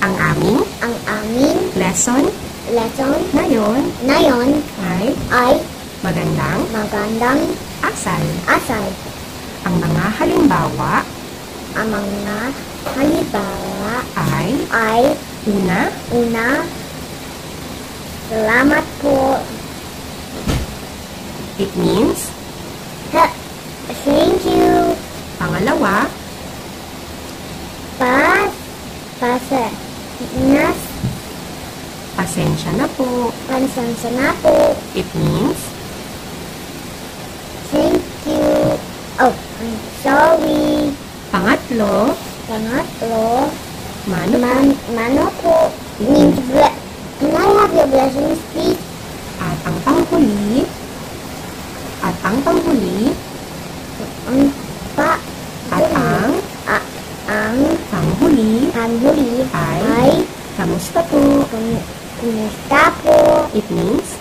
Ang aming lesson lesson ngayon ngayon ay magandang magandang asal. asal. Ang mga halimbawa Ang mga halimbawa ay una, salamat po. it means Thank you. pangalawa, pasensya na po. Pansensya na po. It means Thank you. Oh, I'm sorry. pangatlo, Pangatlo, mano po. po. Means can I have your blessings, please? At ang panghuli, Ang panghuli panghuli ay kamusta po. kumusta po? It means